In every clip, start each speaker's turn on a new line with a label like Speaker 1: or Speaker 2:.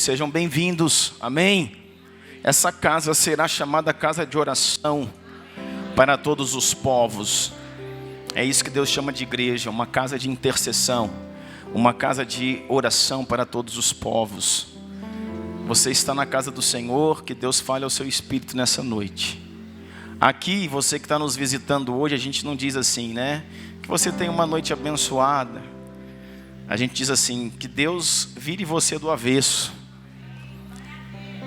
Speaker 1: Sejam bem-vindos, amém? Essa casa será chamada casa de oração para todos os povos. É isso que Deus chama de igreja, uma casa de intercessão, uma casa de oração para todos os povos. Você está na casa do Senhor, que Deus fale ao seu espírito nessa noite. Aqui, você que está nos visitando hoje, a gente não diz assim, né? Que você tenha uma noite abençoada. A gente diz assim, que Deus vire você do avesso.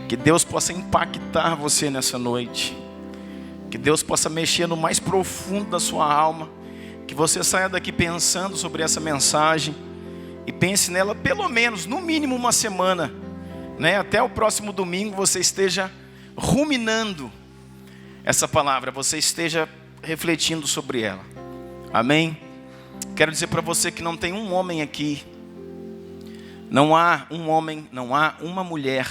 Speaker 1: Que Deus possa impactar você nessa noite. Que Deus possa mexer no mais profundo da sua alma. Que você saia daqui pensando sobre essa mensagem. E pense nela pelo menos, no mínimo uma semana, né? Até o próximo domingo você esteja ruminando essa palavra. Você esteja refletindo sobre ela. Amém? Quero dizer para você que não tem um homem aqui. Não há um homem, não há uma mulher.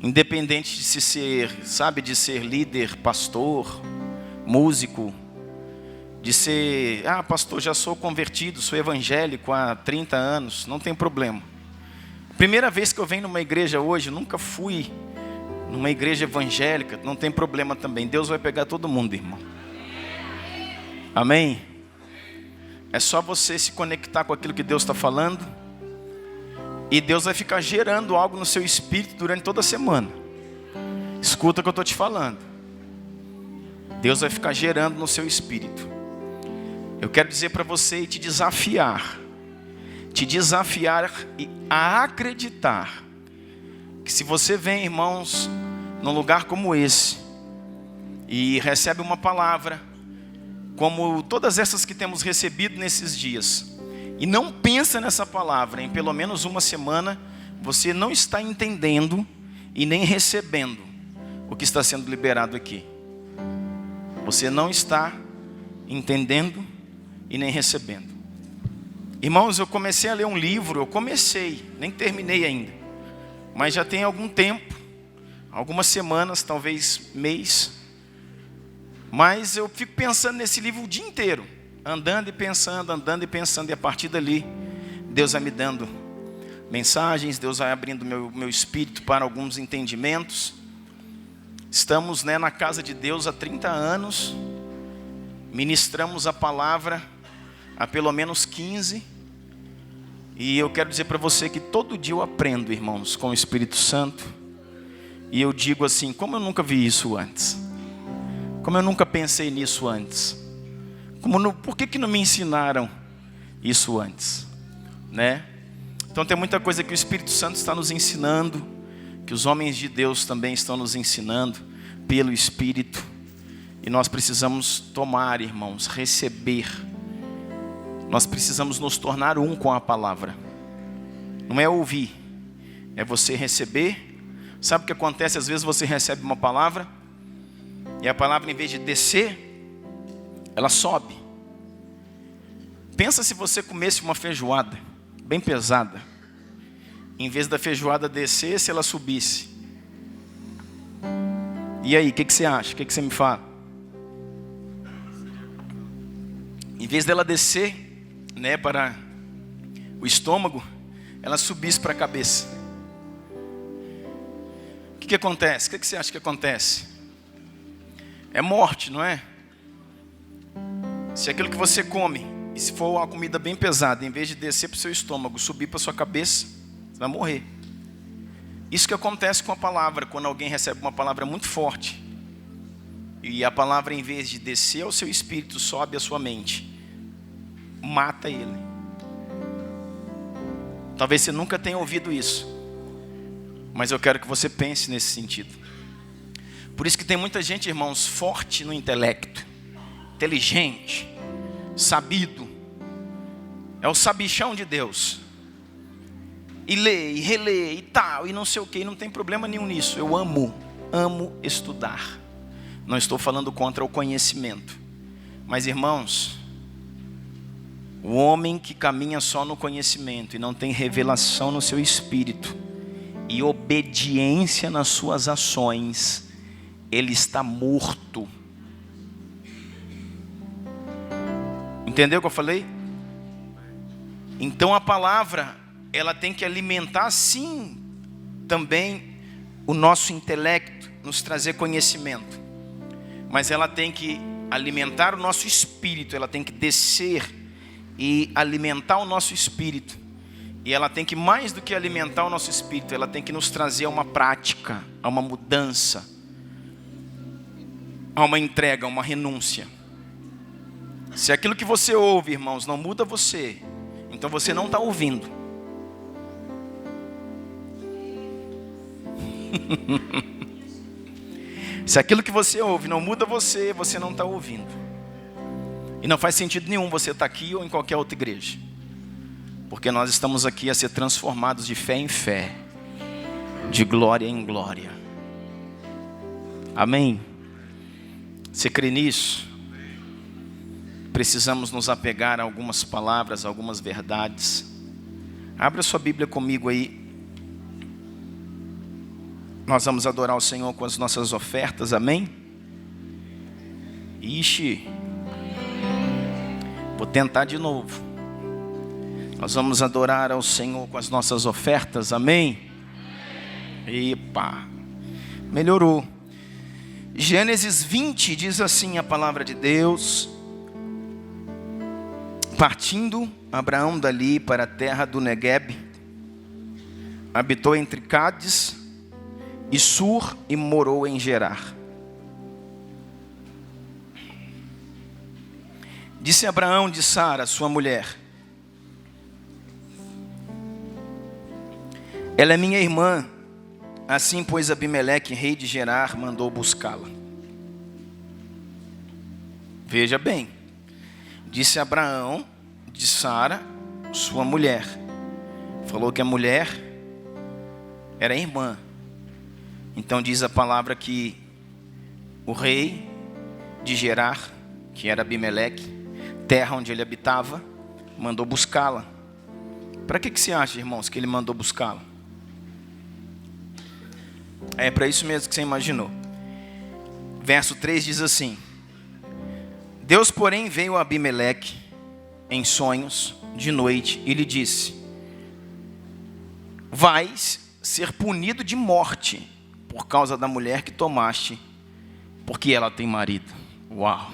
Speaker 1: Independente de se ser, sabe, de ser líder, pastor, músico, de ser, pastor, já sou convertido, sou evangélico há 30 anos, não tem problema. Primeira vez que eu venho numa igreja hoje, nunca fui numa igreja evangélica, não tem problema também. Deus vai pegar todo mundo, irmão. Amém? É só você se conectar com aquilo que Deus está falando. E Deus vai ficar gerando algo no seu espírito durante toda a semana. Escuta o que eu estou te falando. Deus vai ficar gerando no seu espírito. Eu quero dizer para você e te desafiar a acreditar que se você vem, irmãos, num lugar como esse e recebe uma palavra, como todas essas que temos recebido nesses dias, e não pensa nessa palavra em pelo menos uma semana, você não está entendendo e nem recebendo o que está sendo liberado aqui. Você não está entendendo e nem recebendo. Irmãos, eu comecei a ler um livro, nem terminei ainda, mas já tem algum tempo, algumas semanas, talvez mês. Mas eu fico pensando nesse livro o dia inteiro, andando e pensando, e a partir dali, Deus vai me dando mensagens, Deus vai abrindo meu espírito para alguns entendimentos. Estamos, na casa de Deus há 30 anos, ministramos a palavra há pelo menos 15, e eu quero dizer para você que todo dia eu aprendo, irmãos, com o Espírito Santo, e eu digo assim, como eu nunca vi isso antes? Como eu nunca pensei nisso antes? Por que não me ensinaram isso antes? Né? Então tem muita coisa que o Espírito Santo está nos ensinando, que os homens de Deus também estão nos ensinando pelo Espírito. E nós precisamos tomar, irmãos, receber. Nós precisamos nos tornar um com a palavra. Não é ouvir, é você receber. Sabe o que acontece? Às vezes você recebe uma palavra e a palavra, em vez de descer, ela sobe. Pensa se você comesse uma feijoada bem pesada. Em vez da feijoada descer, se ela subisse. E aí, o que você acha? O que você me fala? Em vez dela descer, para o estômago, ela subisse para a cabeça. O que acontece? O que você acha que acontece? É morte, não é? Se aquilo que você come, e se for uma comida bem pesada, em vez de descer para o seu estômago, subir para a sua cabeça, você vai morrer. Isso que acontece com a palavra, quando alguém recebe uma palavra muito forte, e a palavra, em vez de descer ao seu espírito, sobe à sua mente, mata ele. Talvez você nunca tenha ouvido isso, mas eu quero que você pense nesse sentido. Por isso que tem muita gente, irmãos, forte no intelecto, inteligente, sabido, é o sabichão de Deus, e lê, e relê, e tal, e não sei o que, não tem problema nenhum nisso. Eu amo estudar, não estou falando contra o conhecimento, mas irmãos, o homem que caminha só no conhecimento e não tem revelação no seu espírito, e obediência nas suas ações, ele está morto. Entendeu o que eu falei? Então a palavra ela tem que alimentar sim também o nosso intelecto, nos trazer conhecimento. Mas ela tem que alimentar o nosso espírito, ela tem que descer e alimentar o nosso espírito. E ela tem que, mais do que alimentar o nosso espírito, ela tem que nos trazer a uma prática, a uma mudança, a uma entrega, a uma renúncia. Se aquilo que você ouve, irmãos, não muda você, então você não está ouvindo. Se aquilo que você ouve não muda você, você não está ouvindo. E não faz sentido nenhum você estar aqui ou em qualquer outra igreja. Porque nós estamos aqui a ser transformados de fé em fé, de glória em glória. Amém? Você crê nisso? Precisamos nos apegar a algumas palavras, a algumas verdades. Abra sua Bíblia comigo aí. Nós vamos adorar o Senhor com as nossas ofertas, amém? Ixi, vou tentar de novo. Nós vamos adorar ao Senhor com as nossas ofertas, amém? Epa, melhorou. Gênesis 20 diz assim a palavra de Deus: partindo Abraão dali para a terra do Neguebe, habitou entre Cádiz e Sur e morou em Gerar. Disse Abraão de Sara, sua mulher: ela é minha irmã. Assim, pois, Abimeleque, rei de Gerar, mandou buscá-la. Veja bem, disse Abraão de Sara, sua mulher. Falou que a mulher era irmã. Então diz a palavra que o rei de Gerar, que era Abimeleque, terra onde ele habitava, mandou buscá-la. Para que você acha, irmãos, que ele mandou buscá-la? É para isso mesmo que você imaginou. Verso 3 diz assim: Deus, porém, veio a Abimeleque em sonhos de noite e lhe disse: vais ser punido de morte por causa da mulher que tomaste, porque ela tem marido. Uau!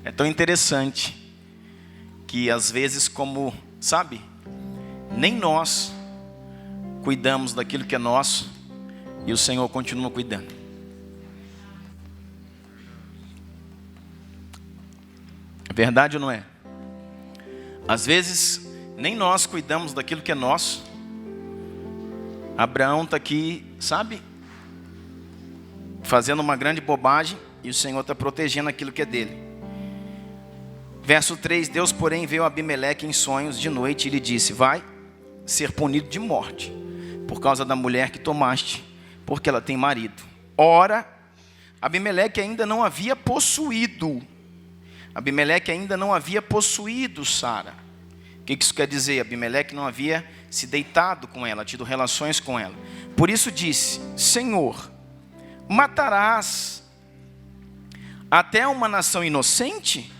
Speaker 1: É tão interessante que às vezes, como, sabe, nem nós cuidamos daquilo que é nosso e o Senhor continua cuidando. É verdade ou não é? Às vezes nem nós cuidamos daquilo que é nosso. Abraão está aqui, sabe, fazendo uma grande bobagem, e o Senhor está protegendo aquilo que é dele. Verso 3: Deus, porém, veio a Abimeleque em sonhos de noite e lhe disse: vai ser punido de morte por causa da mulher que tomaste, porque ela tem marido. Ora, Abimeleque ainda não havia possuído Sara. O que isso quer dizer? Abimeleque não havia se deitado com ela, tido relações com ela. Por isso disse: Senhor, matarás até uma nação inocente?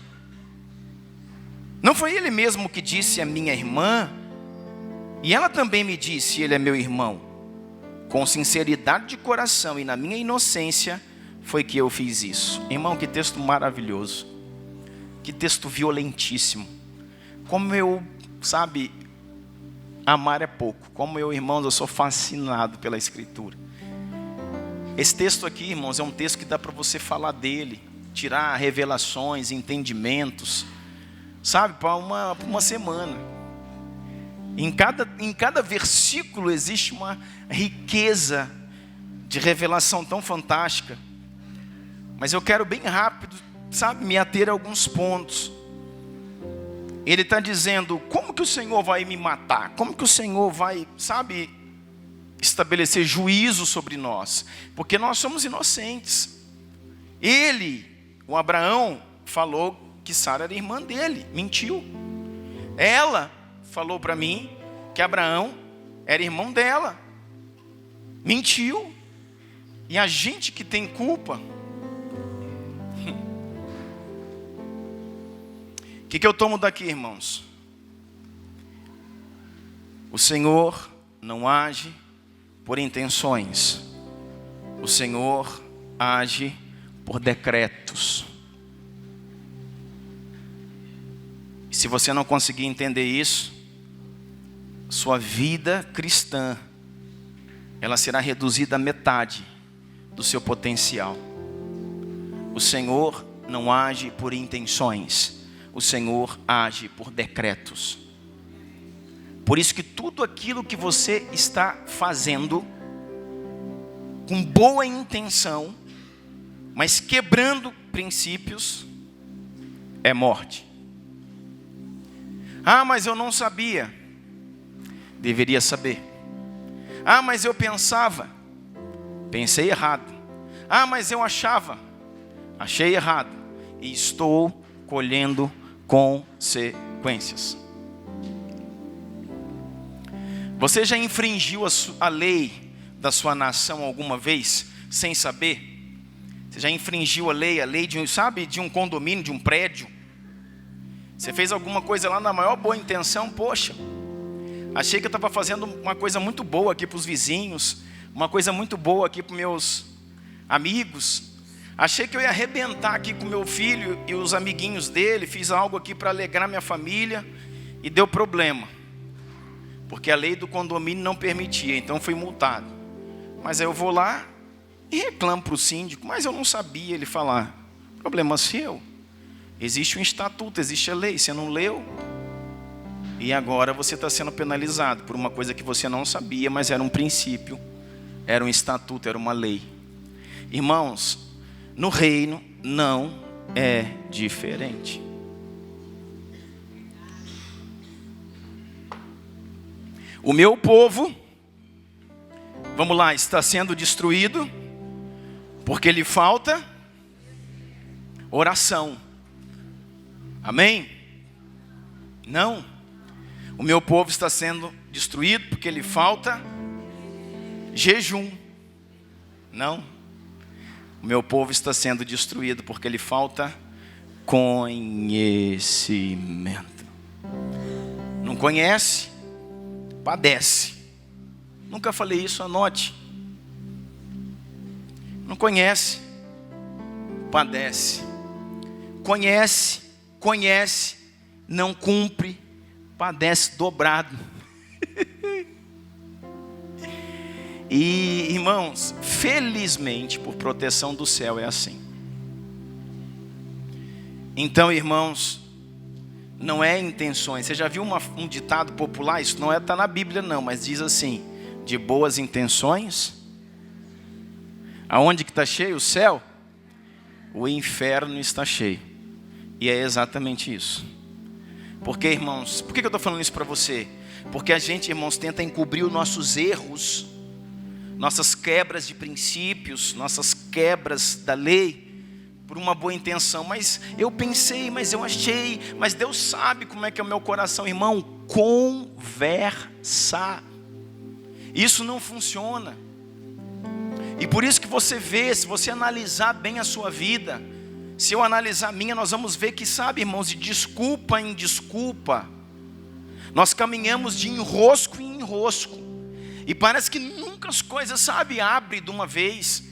Speaker 1: Não foi ele mesmo que disse a minha irmã? E ela também me disse: ele é meu irmão. Com sinceridade de coração e na minha inocência foi que eu fiz isso. Irmão, que texto maravilhoso. Que texto violentíssimo. Como eu, sabe, amar é pouco. Como eu, irmãos, eu sou fascinado pela Escritura. Esse texto aqui, irmãos, é um texto que dá para você falar dele, tirar revelações, entendimentos, sabe, para uma semana. Em cada versículo existe uma riqueza de revelação tão fantástica. Mas eu quero bem rápido, sabe, me ater a alguns pontos. Ele está dizendo: como que o Senhor vai me matar? Como que o Senhor vai, sabe, estabelecer juízo sobre nós? Porque nós somos inocentes. Ele, o Abraão, falou que Sara era irmã dele, mentiu. Ela falou para mim que Abraão era irmão dela, mentiu. E a gente que tem culpa. O que eu tomo daqui, irmãos? O Senhor não age por intenções. O Senhor age por decretos. E se você não conseguir entender isso, sua vida cristã, ela será reduzida à metade do seu potencial. O Senhor não age por intenções. O Senhor age por decretos. Por isso que tudo aquilo que você está fazendo, com boa intenção, mas quebrando princípios, é morte. Ah, mas eu não sabia. Deveria saber. Ah, mas eu pensava. Pensei errado. Ah, mas eu achava. Achei errado. E estou colhendo consequências. Você já infringiu a lei da sua nação alguma vez, sem saber? Você já infringiu a lei de um condomínio, de um prédio? Você fez alguma coisa lá na maior boa intenção, poxa, achei que eu estava fazendo uma coisa muito boa aqui para os vizinhos, uma coisa muito boa aqui para os meus amigos, achei que eu ia arrebentar aqui com meu filho e os amiguinhos dele, fiz algo aqui para alegrar minha família e deu problema. Porque a lei do condomínio não permitia, então fui multado. Mas aí eu vou lá e reclamo para o síndico, mas eu não sabia. Ele falar, problema seu. Existe um estatuto, existe a lei, você não leu. E agora você está sendo penalizado por uma coisa que você não sabia, mas era um princípio, era um estatuto, era uma lei. Irmãos, no reino não é diferente. O meu povo, vamos lá, está sendo destruído porque lhe falta oração. Amém? Não. O meu povo está sendo destruído porque lhe falta jejum. Não. O meu povo está sendo destruído porque lhe falta conhecimento. Não conhece? Padece. Nunca falei isso, anote. Não conhece, padece. Conhece, não cumpre, padece dobrado. E, irmãos, felizmente, por proteção do céu, é assim. Então, irmãos, não é intenções. Você já viu um ditado popular? Isso não está na Bíblia não, mas diz assim: de boas intenções. Aonde que está cheio? O céu? O inferno está cheio. E é exatamente isso. Porque, irmãos, por que eu estou falando isso para você? Porque a gente, irmãos, tenta encobrir os nossos erros, nossas quebras de princípios, nossas quebras da lei, por uma boa intenção. Mas eu pensei, mas eu achei, mas Deus sabe como é que é o meu coração. Irmão, conversa. Isso não funciona. E por isso que você vê, se você analisar bem a sua vida, se eu analisar a minha, nós vamos ver que, sabe, irmãos, de desculpa em desculpa, nós caminhamos de enrosco em enrosco. E parece que nunca as coisas, sabe, abrem de uma vez.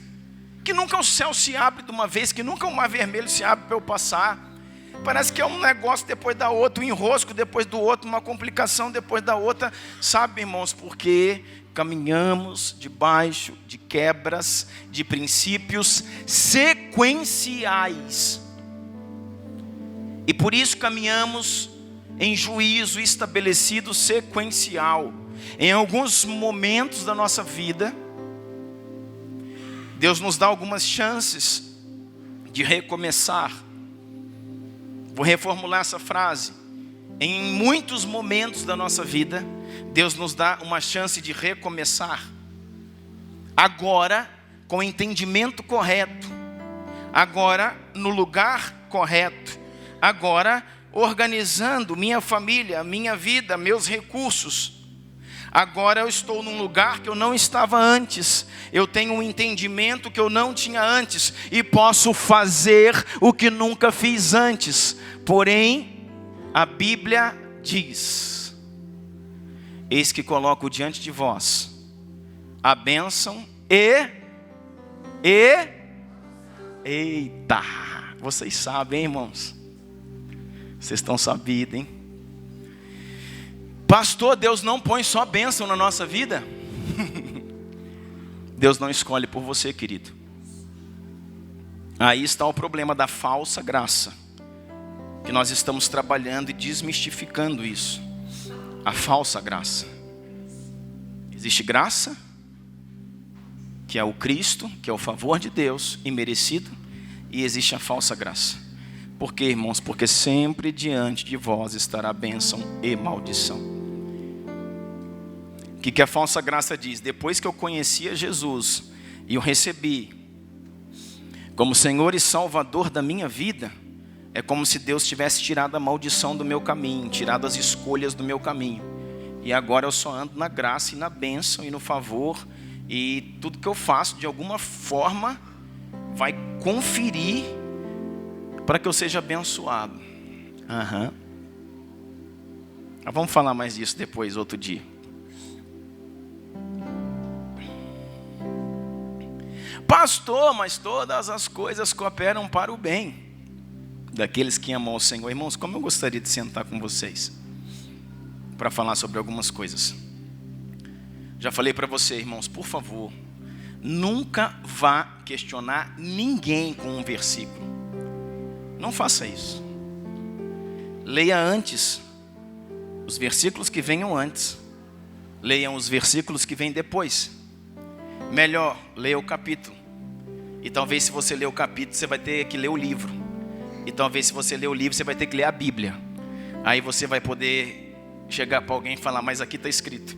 Speaker 1: Que nunca o céu se abre de uma vez, que nunca o mar vermelho se abre para eu passar. Parece que é um negócio depois da outra, um enrosco depois do outro, uma complicação depois da outra. Sabe, irmãos, porque caminhamos debaixo de quebras de princípios sequenciais. E por isso caminhamos em juízo estabelecido sequencial. Em alguns momentos da nossa vida, Deus nos dá algumas chances de recomeçar. Vou reformular essa frase. Em muitos momentos da nossa vida, Deus nos dá uma chance de recomeçar. Agora, com o entendimento correto. Agora, no lugar correto. Agora, organizando minha família, minha vida, meus recursos. Agora eu estou num lugar que eu não estava antes. Eu tenho um entendimento que eu não tinha antes. E posso fazer o que nunca fiz antes. Porém, a Bíblia diz: eis que coloco diante de vós a bênção eita, vocês sabem, hein, irmãos? Vocês estão sabidos, hein? Pastor, Deus não põe só bênção na nossa vida? Deus não escolhe por você, querido. Aí está o problema da falsa graça, que nós estamos trabalhando e desmistificando isso. A falsa graça. Existe graça, que é o Cristo, que é o favor de Deus, imerecido, e existe a falsa graça. Por quê, irmãos? Porque sempre diante de vós estará bênção e maldição. O que a falsa graça diz? Depois que eu conhecia Jesus e o recebi como Senhor e Salvador da minha vida, é como se Deus tivesse tirado a maldição do meu caminho, tirado as escolhas do meu caminho. E agora eu só ando na graça e na bênção e no favor, e tudo que eu faço de alguma forma vai conferir para que eu seja abençoado. Mas vamos falar mais disso depois, outro dia. Pastor, mas todas as coisas cooperam para o bem daqueles que amam o Senhor. Irmãos, como eu gostaria de sentar com vocês para falar sobre algumas coisas. Já falei para você, irmãos, por favor, nunca vá questionar ninguém com um versículo. Não faça isso. Leia antes os versículos que venham antes. Leiam os versículos que vêm depois. Melhor, leia o capítulo. E talvez se você ler o capítulo, você vai ter que ler o livro. E talvez se você ler o livro, você vai ter que ler a Bíblia. Aí você vai poder chegar para alguém e falar, mas aqui está escrito: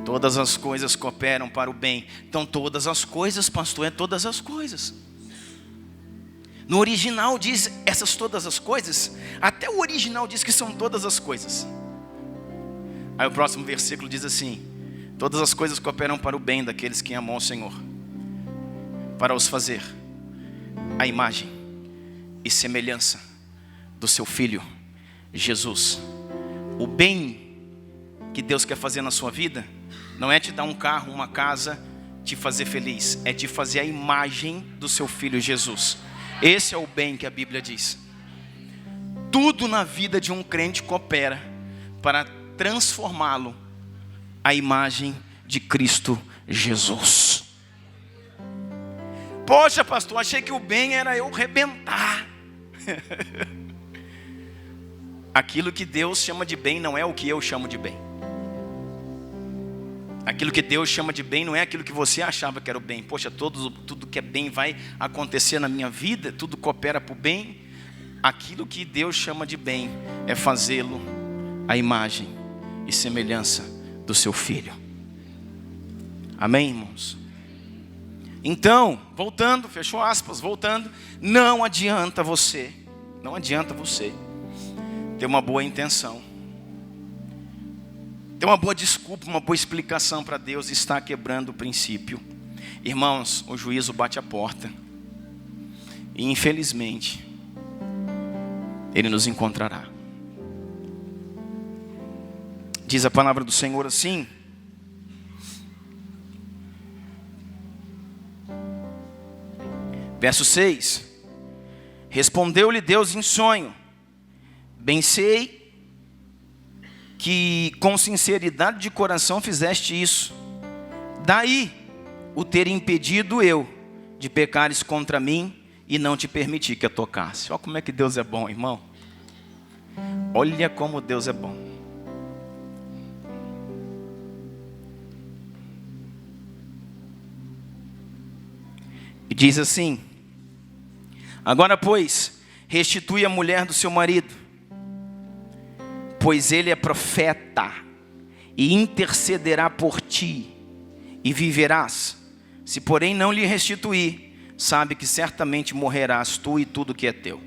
Speaker 1: todas as coisas cooperam para o bem. Então todas as coisas, pastor, é todas as coisas. No original diz essas todas as coisas. Até o original diz que são todas as coisas. Aí o próximo versículo diz assim: todas as coisas cooperam para o bem daqueles que amam o Senhor, para os fazer a imagem e semelhança do seu Filho Jesus. O bem que Deus quer fazer na sua vida não é te dar um carro, uma casa, te fazer feliz. É te fazer a imagem do seu Filho Jesus. Esse é o bem que a Bíblia diz. Tudo na vida de um crente coopera para transformá-lo à imagem de Cristo Jesus. Poxa, pastor, achei que o bem era eu rebentar. Aquilo que Deus chama de bem não é o que eu chamo de bem. Aquilo que Deus chama de bem não é aquilo que você achava que era o bem. Poxa, tudo que é bem vai acontecer na minha vida, tudo coopera para o bem. Aquilo que Deus chama de bem é fazê-lo à imagem e semelhança do seu Filho. Amém, irmãos? Então, voltando, fechou aspas, voltando, não adianta você ter uma boa intenção, ter uma boa desculpa, uma boa explicação para Deus estar quebrando o princípio. Irmãos, o juízo bate a porta e infelizmente Ele nos encontrará. Diz a palavra do Senhor assim: verso 6: respondeu-lhe Deus em sonho: bem sei que com sinceridade de coração fizeste isso. Daí o ter impedido eu de pecares contra mim e não te permiti que eu tocasse. Olha como é que Deus é bom, irmão. Olha como Deus é bom. E diz assim: agora, pois, restitui a mulher do seu marido, pois ele é profeta e intercederá por ti, e viverás. Se porém não lhe restituir, sabe que certamente morrerás tu e tudo que é teu.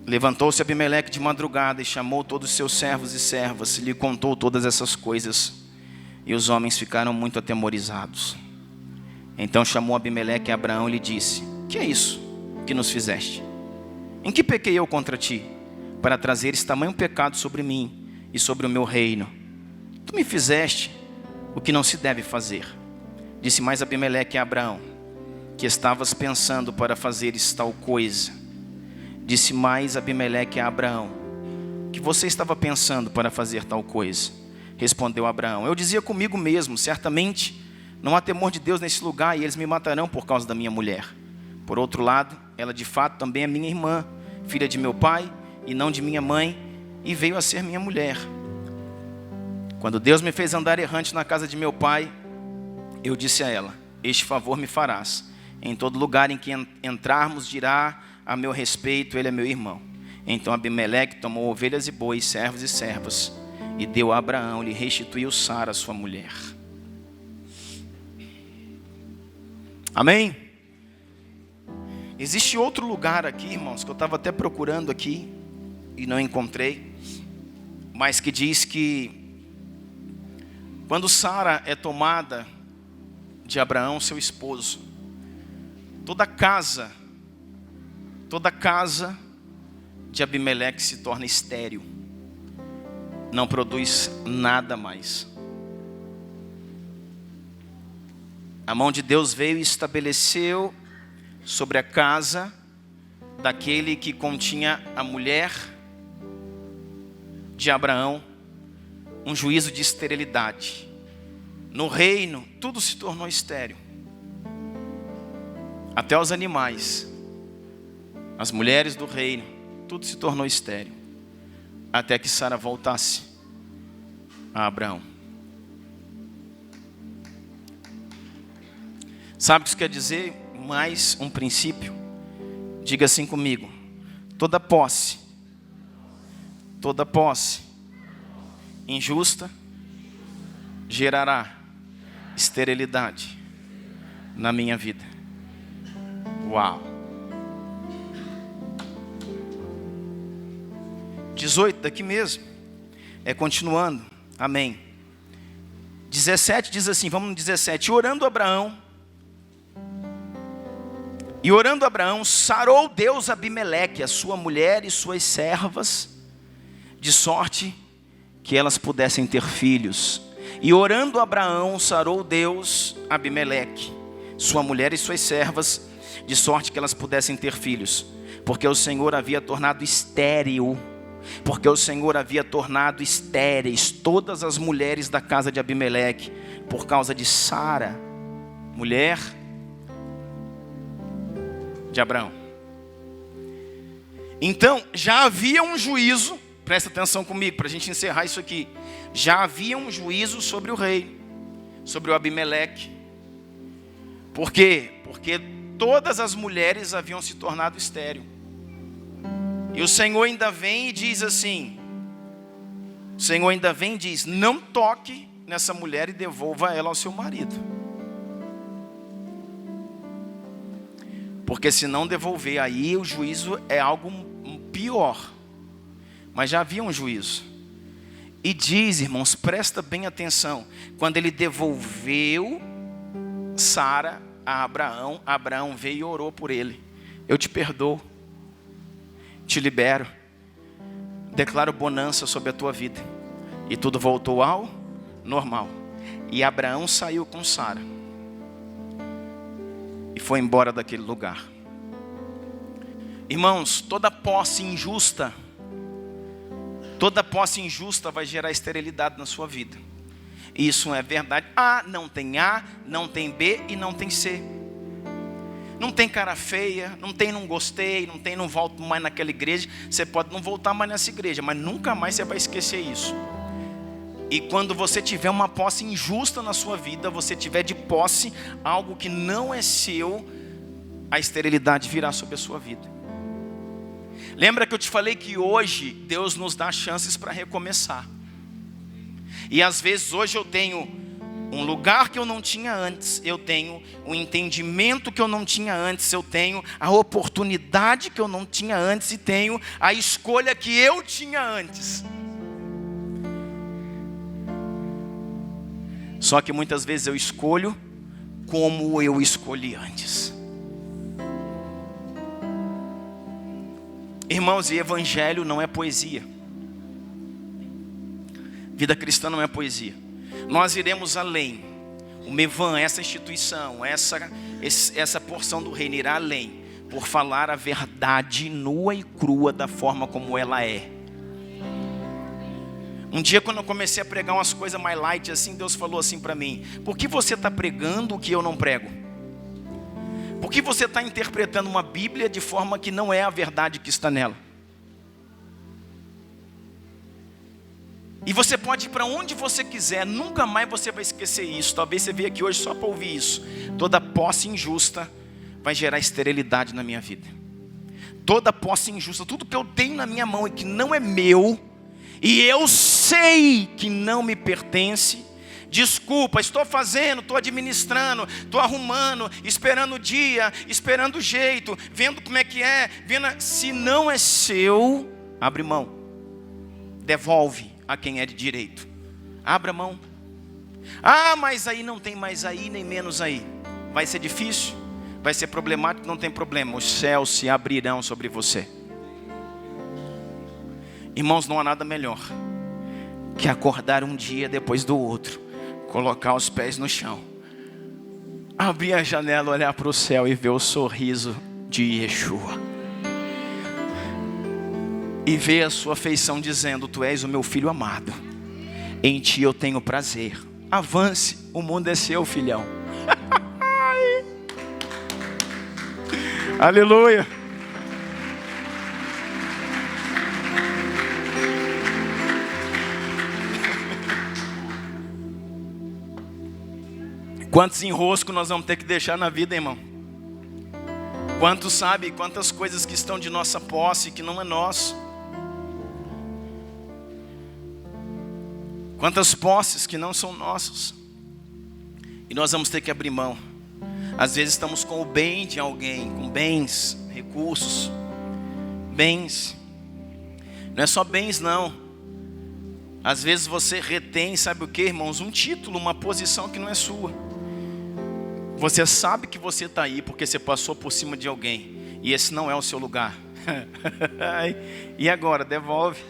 Speaker 1: Levantou-se Abimeleque de madrugada e chamou todos os seus servos e servas, e lhe contou todas essas coisas, e os homens ficaram muito atemorizados. Então chamou Abimeleque a Abraão e lhe disse: que é isso que nos fizeste? Em que pequei eu contra ti, para trazeres tamanho pecado sobre mim e sobre o meu reino. Tu me fizeste o que não se deve fazer. Disse mais Abimeleque a Abraão: que estavas pensando para fazeres tal coisa? Disse mais Abimeleque a Abraão: que você estava pensando para fazer tal coisa? Respondeu Abraão: eu dizia comigo mesmo, certamente não há temor de Deus nesse lugar, e eles me matarão por causa da minha mulher. Por outro lado, ela de fato também é minha irmã, filha de meu pai e não de minha mãe, e veio a ser minha mulher. Quando Deus me fez andar errante na casa de meu pai, eu disse a ela: este favor me farás. Em todo lugar em que entrarmos, dirá a meu respeito: ele é meu irmão. Então Abimeleque tomou ovelhas e bois, servos e servas, e deu a Abraão, lhe restituiu Sara, sua mulher. Amém? Existe outro lugar aqui, irmãos, que eu estava até procurando aqui e não encontrei, mas que diz que quando Sara é tomada de Abraão, seu esposo, toda casa de Abimeleque se torna estéril, não produz nada mais. A mão de Deus veio e estabeleceu sobre a casa daquele que continha a mulher de Abraão um juízo de esterilidade. No reino, tudo se tornou estéril. Até os animais, as mulheres do reino, tudo se tornou estéril. Até que Sara voltasse a Abraão. Sabe o que isso quer dizer? Mais um princípio. Diga assim comigo: toda posse injusta gerará esterilidade na minha vida. Uau! 18 daqui mesmo, continuando, amém. 17 diz assim, vamos no 17. E orando Abraão, sarou Deus Abimeleque, a sua mulher e suas servas, de sorte que elas pudessem ter filhos. E orando Abraão, sarou Deus Abimeleque, sua mulher e suas servas, de sorte que elas pudessem ter filhos, porque o Senhor havia tornado estéreis todas as mulheres da casa de Abimeleque, por causa de Sara, mulher de Abraão. Então, já havia um juízo, presta atenção comigo, para a gente encerrar isso aqui. Já havia um juízo sobre o rei, sobre o Abimeleque. Por quê? Porque todas as mulheres haviam se tornado estéril. E o Senhor ainda vem e diz assim, não toque nessa mulher e devolva ela ao seu marido. Porque se não devolver, aí o juízo é algo pior. Mas já havia um juízo. E diz, irmãos, presta bem atenção. Quando ele devolveu Sara a Abraão, Abraão veio e orou por ele. Eu te perdoo, te libero, declaro bonança sobre a tua vida. E tudo voltou ao normal. E Abraão saiu com Sara e foi embora daquele lugar. Irmãos, toda posse injusta vai gerar esterilidade na sua vida. Isso é verdade. Não tem B e não tem C. Não tem cara feia, não tem não gostei, não tem não volto mais naquela igreja. Você pode não voltar mais nessa igreja, mas nunca mais você vai esquecer isso. E quando você tiver uma posse injusta na sua vida, você tiver de posse algo que não é seu, a esterilidade virá sobre a sua vida. Lembra que eu te falei que hoje Deus nos dá chances para recomeçar. E às vezes hoje eu tenho um lugar que eu não tinha antes, eu tenho um entendimento que eu não tinha antes, eu tenho a oportunidade que eu não tinha antes e tenho a escolha que eu tinha antes. Só que muitas vezes eu escolho como eu escolhi antes. Irmãos, e evangelho não é poesia. Vida cristã não é poesia. Nós iremos além. O Mevan, essa instituição, essa porção do reino irá além, por falar a verdade nua e crua da forma como ela é. Um dia, quando eu comecei a pregar umas coisas mais light assim, Deus falou assim para mim: por que você está pregando o que eu não prego? Por que você está interpretando uma Bíblia de forma que não é a verdade que está nela? E você pode ir para onde você quiser, nunca mais você vai esquecer isso. Talvez você veja aqui hoje só para ouvir isso. Toda posse injusta vai gerar esterilidade na minha vida. Toda posse injusta, tudo que eu tenho na minha mão e que não é meu, e eu sei que não me pertence, desculpa, estou fazendo, estou administrando, estou arrumando, esperando o dia, esperando o jeito, vendo como é que é, se não é seu, abre mão, devolve a quem é de direito, abra mão. Mas aí não tem mais aí nem menos aí. Vai ser difícil, vai ser problemático, não tem problema, os céus se abrirão sobre você. Irmãos, não há nada melhor que acordar um dia depois do outro, colocar os pés no chão, abrir a janela, olhar para o céu e ver o sorriso de Yeshua, e ver a sua feição dizendo: tu és o meu filho amado, em ti eu tenho prazer, avance, o mundo é seu, filhão. Aleluia. Quantos enroscos nós vamos ter que deixar na vida, irmão? Quantos sabe quantas coisas que estão de nossa posse que não é nosso? Quantas posses que não são nossas? E nós vamos ter que abrir mão. Às vezes estamos com o bem de alguém, com bens, recursos, bens. Não é só bens não. Às vezes você retém, sabe o que, irmãos? Um título, uma posição que não é sua. Você sabe que você está aí porque você passou por cima de alguém, e esse não é o seu lugar. E agora? Devolve.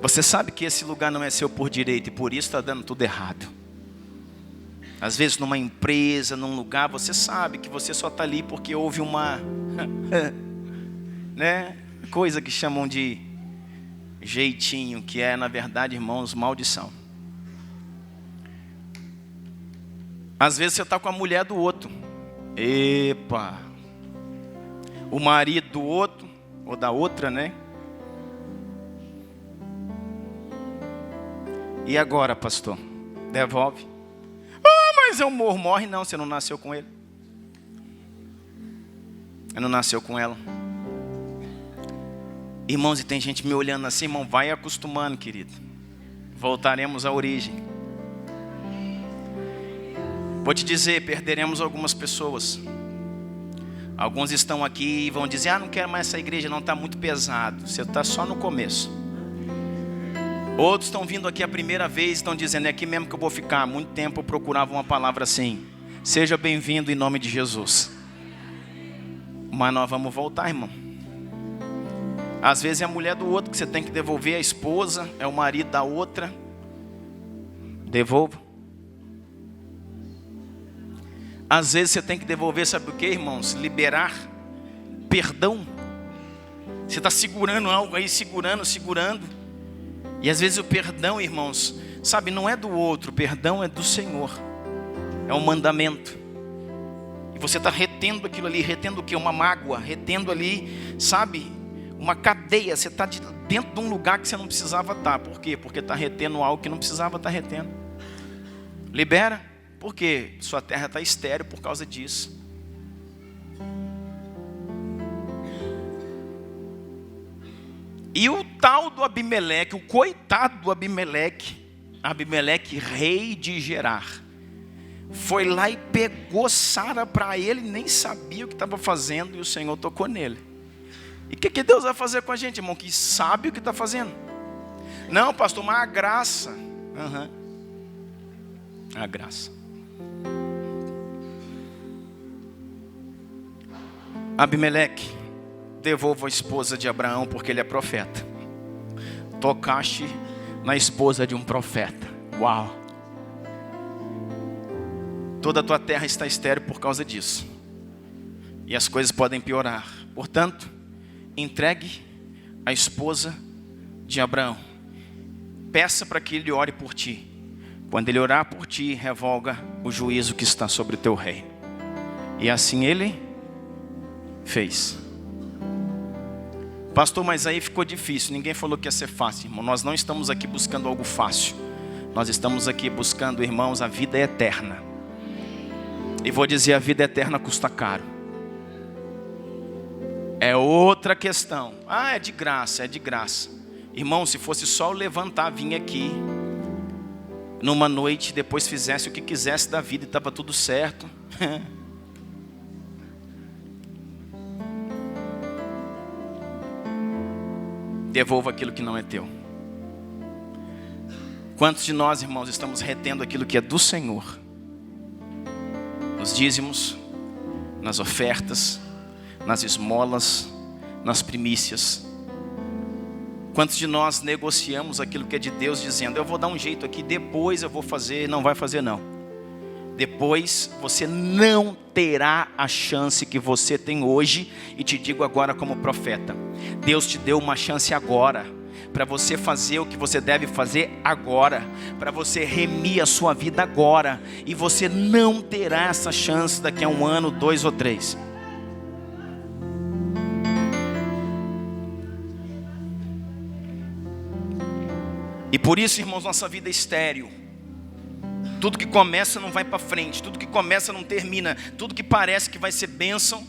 Speaker 1: Você sabe que esse lugar não é seu por direito, e por isso está dando tudo errado. Às vezes numa empresa, num lugar, você sabe que você só está ali porque houve uma né, coisa que chamam de jeitinho, que é na verdade, irmãos, maldição. Às vezes você está com a mulher do outro, o marido do outro, ou da outra, né? E agora, pastor? Devolve. Mas eu morro. Morre não, você não nasceu com ele. Você não nasceu com ela. Irmãos, e tem gente me olhando assim, irmão, vai acostumando, querido. Voltaremos à origem. Vou te dizer, perderemos algumas pessoas. Alguns estão aqui e vão dizer: não quero mais essa igreja, não, está muito pesado. Você está só no começo. Outros estão vindo aqui a primeira vez, estão dizendo: é aqui mesmo que eu vou ficar. Há muito tempo eu procurava uma palavra assim: seja bem-vindo em nome de Jesus. Mas nós vamos voltar, irmão. Às vezes é a mulher do outro que você tem que devolver, a esposa, é o marido da outra. Devolva. Às vezes você tem que devolver, sabe o que, irmãos? Liberar perdão. Você está segurando algo aí, segurando. E às vezes o perdão, irmãos, sabe, não é do outro, o perdão é do Senhor. É um mandamento. E você está retendo aquilo ali, retendo o quê? Uma mágoa, retendo ali, sabe, uma cadeia. Você está dentro de um lugar que você não precisava estar. Por quê? Porque está retendo algo que não precisava estar retendo. Libera. Por quê? Sua terra está estéril por causa disso. E o tal do Abimeleque, o coitado do Abimeleque, rei de Gerar, foi lá e pegou Sara para ele, nem sabia o que estava fazendo, e o Senhor tocou nele. E o que Deus vai fazer com a gente, irmão? Que sabe o que está fazendo. Não, pastor, mas a graça. A graça. Abimeleque, devolva a esposa de Abraão, porque ele é profeta. Tocaste na esposa de um profeta. Uau! Toda a tua terra está estéril por causa disso. E as coisas podem piorar. Portanto, entregue a esposa de Abraão. Peça para que ele ore por ti. Quando ele orar por ti, revoga o juízo que está sobre o teu reino. E assim ele fez. Pastor, mas aí ficou difícil. Ninguém falou que ia ser fácil, irmão. Nós não estamos aqui buscando algo fácil. Nós estamos aqui buscando, irmãos, a vida eterna. E vou dizer, a vida eterna custa caro. É outra questão. Ah, é de graça, é de graça. Irmão, se fosse só eu levantar, vir aqui numa noite, depois fizesse o que quisesse da vida e estava tudo certo. Devolva aquilo que não é teu. Quantos de nós, irmãos, estamos retendo aquilo que é do Senhor? Nos dízimos, nas ofertas, nas esmolas, nas primícias. Quantos de nós negociamos aquilo que é de Deus, dizendo, eu vou dar um jeito aqui, depois eu vou fazer, não vai fazer não. Depois você não terá a chance que você tem hoje, e te digo agora como profeta, Deus te deu uma chance agora, para você fazer o que você deve fazer agora, para você remir a sua vida agora, e você não terá essa chance daqui a 1 ano, 2 ou 3. E por isso, irmãos, nossa vida é estéril. Tudo que começa não vai para frente, tudo que começa não termina, tudo que parece que vai ser bênção,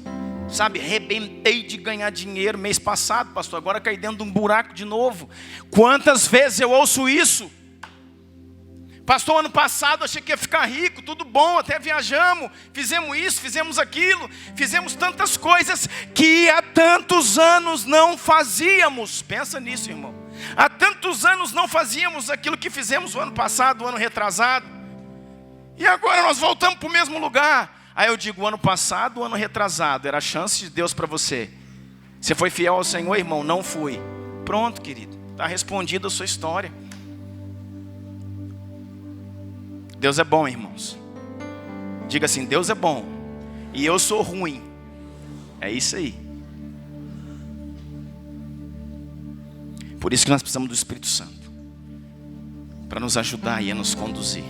Speaker 1: sabe, rebentei de ganhar dinheiro mês passado, pastor, agora caí dentro de um buraco de novo. Quantas vezes eu ouço isso? Pastor, ano passado achei que ia ficar rico, tudo bom, até viajamos, fizemos isso, fizemos aquilo, fizemos tantas coisas que há tantos anos não fazíamos. Pensa nisso, irmão. Há tantos anos não fazíamos aquilo que fizemos o ano passado, o ano retrasado. E agora nós voltamos para o mesmo lugar. Aí eu digo, o ano passado, o ano retrasado, era a chance de Deus para você. Você foi fiel ao Senhor, irmão? Não fui. Pronto, querido. Está respondida a sua história. Deus é bom, irmãos. Diga assim, Deus é bom. E eu sou ruim. É isso aí. Por isso que nós precisamos do Espírito Santo. Para nos ajudar e a nos conduzir.